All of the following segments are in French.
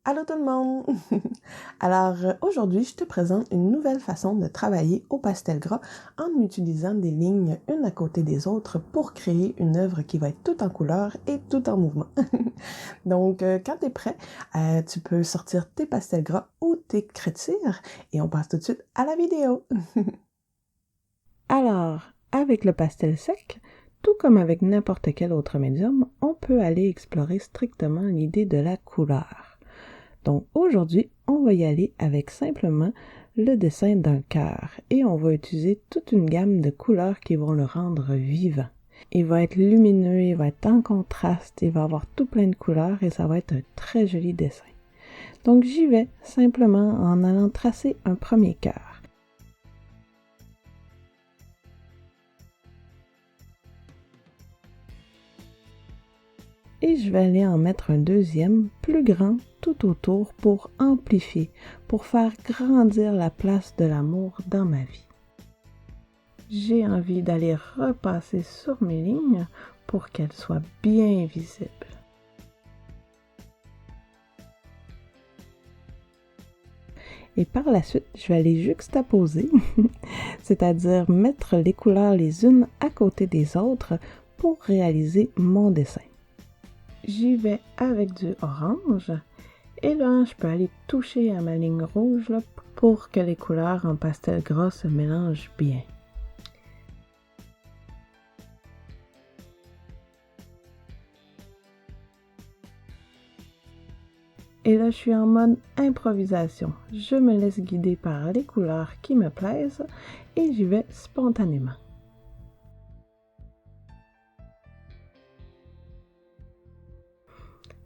Allô tout le monde! Alors aujourd'hui, je te présente une nouvelle façon de travailler au pastel gras en utilisant des lignes une à côté des autres pour créer une œuvre qui va être toute en couleur et tout en mouvement. Donc quand tu es prêt, tu peux sortir tes pastels gras ou tes crêtes-cire et on passe tout de suite à la vidéo! Alors, avec le pastel sec, tout comme avec n'importe quel autre médium, on peut aller explorer strictement l'idée de la couleur. Donc aujourd'hui, on va y aller avec simplement le dessin d'un cœur et on va utiliser toute une gamme de couleurs qui vont le rendre vivant. Il va être lumineux, il va être en contraste, il va avoir tout plein de couleurs et ça va être un très joli dessin. Donc j'y vais simplement en allant tracer un premier cœur. Et je vais aller en mettre un deuxième, plus grand, tout autour pour amplifier, pour faire grandir la place de l'amour dans ma vie. J'ai envie d'aller repasser sur mes lignes pour qu'elles soient bien visibles. Et par la suite, je vais aller juxtaposer, c'est-à-dire mettre les couleurs les unes à côté des autres pour réaliser mon dessin. J'y vais avec du orange et là, je peux aller toucher à ma ligne rouge là, pour que les couleurs en pastel gras se mélangent bien. Et là, je suis en mode improvisation. Je me laisse guider par les couleurs qui me plaisent et j'y vais spontanément.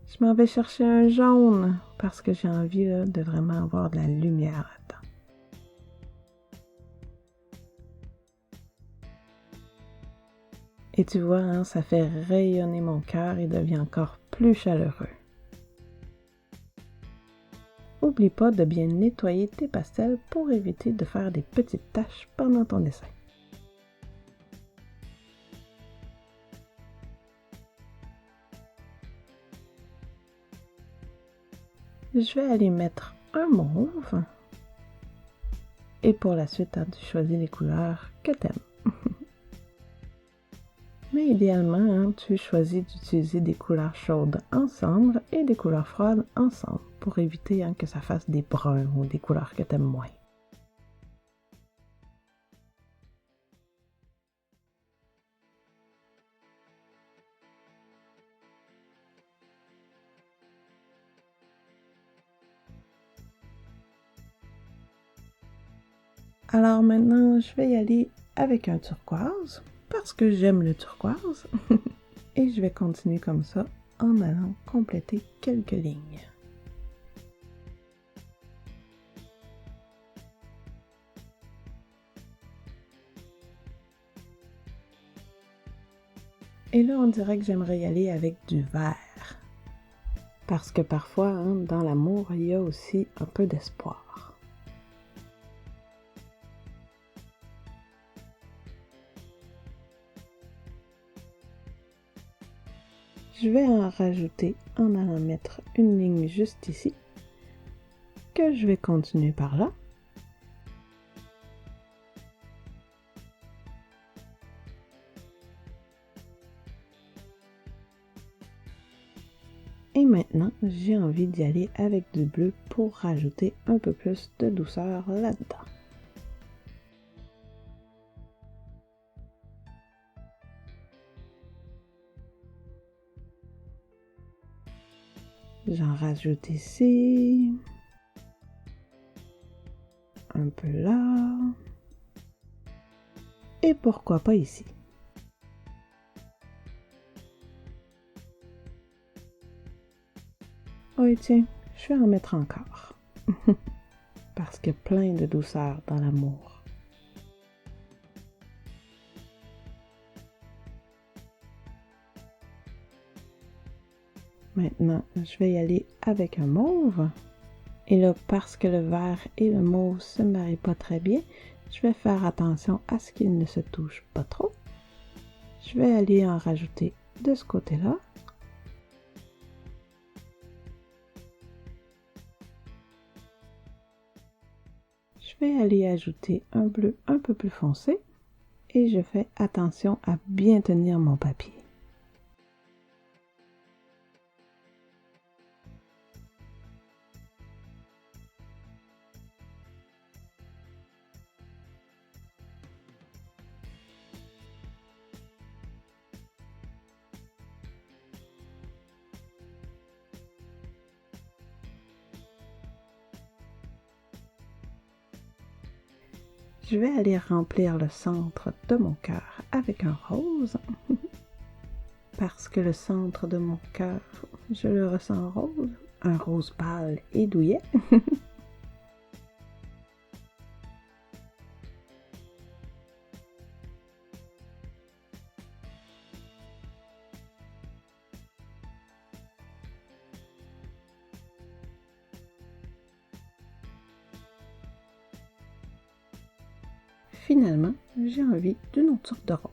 Je m'en vais chercher un jaune parce que j'ai envie là, de vraiment avoir de la lumière là-dedans. Et tu vois, hein, ça fait rayonner mon cœur et devient encore plus chaleureux. N'oublie pas de bien nettoyer tes pastels pour éviter de faire des petites taches pendant ton dessin. Je vais aller mettre un mauve. Et pour la suite, tu choisis les couleurs que tu aimes. Mais idéalement, hein, tu choisis d'utiliser des couleurs chaudes ensemble et des couleurs froides ensemble pour éviter hein, que ça fasse des bruns ou des couleurs que tu aimes moins. Alors maintenant, je vais y aller avec un turquoise parce que j'aime le turquoise. Et je vais continuer comme ça en allant compléter quelques lignes. Et là, on dirait que j'aimerais y aller avec du vert. Parce que parfois, hein, dans l'amour, il y a aussi un peu d'espoir. Je vais en rajouter en allant mettre une ligne juste ici, que je vais continuer par là. Et maintenant, j'ai envie d'y aller avec du bleu pour rajouter un peu plus de douceur là-dedans. J'en rajoute ici, un peu là, et pourquoi pas ici. Oh et tiens, je vais en mettre encore. Parce qu'il y a plein de douceur dans l'amour. Maintenant, je vais y aller avec un mauve. Et là, parce que le vert et le mauve se marient pas très bien, je vais faire attention à ce qu'ils ne se touchent pas trop. Je vais aller en rajouter de ce côté-là. Je vais aller ajouter un bleu un peu plus foncé et je fais attention à bien tenir mon papier. Je vais aller remplir le centre de mon cœur avec un rose. Parce que le centre de mon cœur, je le ressens rose, un rose pâle et douillet. Finalement, j'ai envie d'une autre sorte de rose.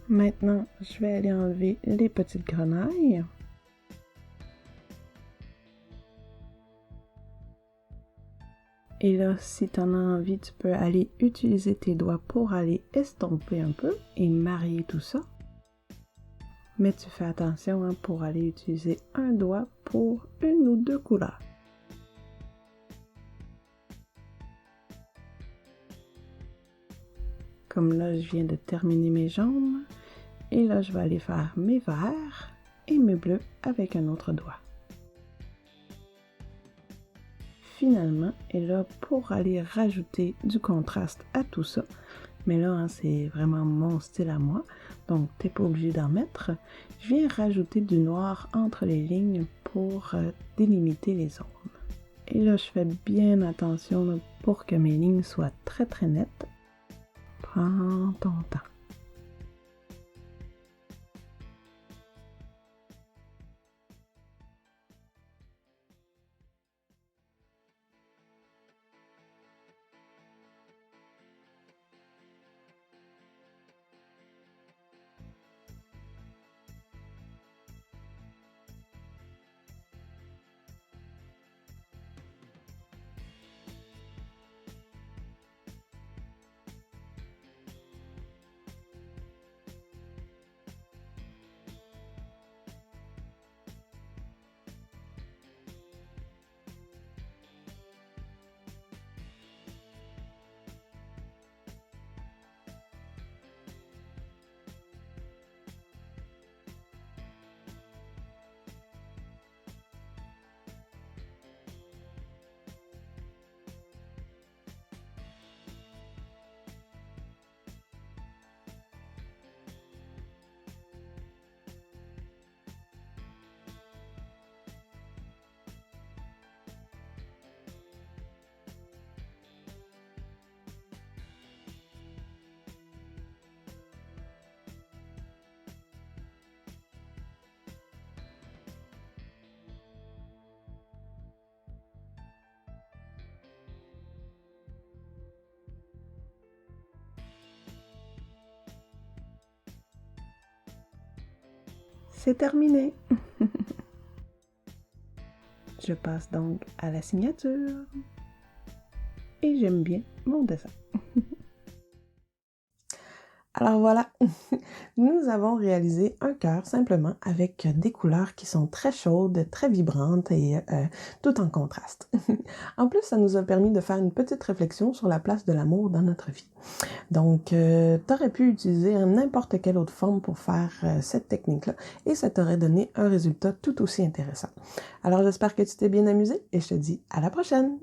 Maintenant, je vais aller enlever les petites grenailles. Et là, si tu en as envie, tu peux aller utiliser tes doigts pour aller estomper un peu et marier tout ça. Mais tu fais attention pour aller utiliser un doigt pour une ou deux couleurs. Comme là, je viens de terminer mes jaunes. Et là, je vais aller faire mes verts et mes bleus avec un autre doigt. Finalement, et là, pour aller rajouter du contraste à tout ça, mais là, c'est vraiment mon style à moi, donc t'es pas obligé d'en mettre, je viens rajouter du noir entre les lignes pour délimiter les zones. Et là, je fais bien attention pour que mes lignes soient très très nettes. Prends ton temps. C'est terminé. Je passe donc à la signature. Et j'aime bien mon dessin. Alors voilà, nous avons réalisé un cœur simplement avec des couleurs qui sont très chaudes, très vibrantes et tout en contraste. En plus, ça nous a permis de faire une petite réflexion sur la place de l'amour dans notre vie. Donc, tu aurais pu utiliser n'importe quelle autre forme pour faire cette technique-là et ça t'aurait donné un résultat tout aussi intéressant. Alors, j'espère que tu t'es bien amusé et je te dis à la prochaine!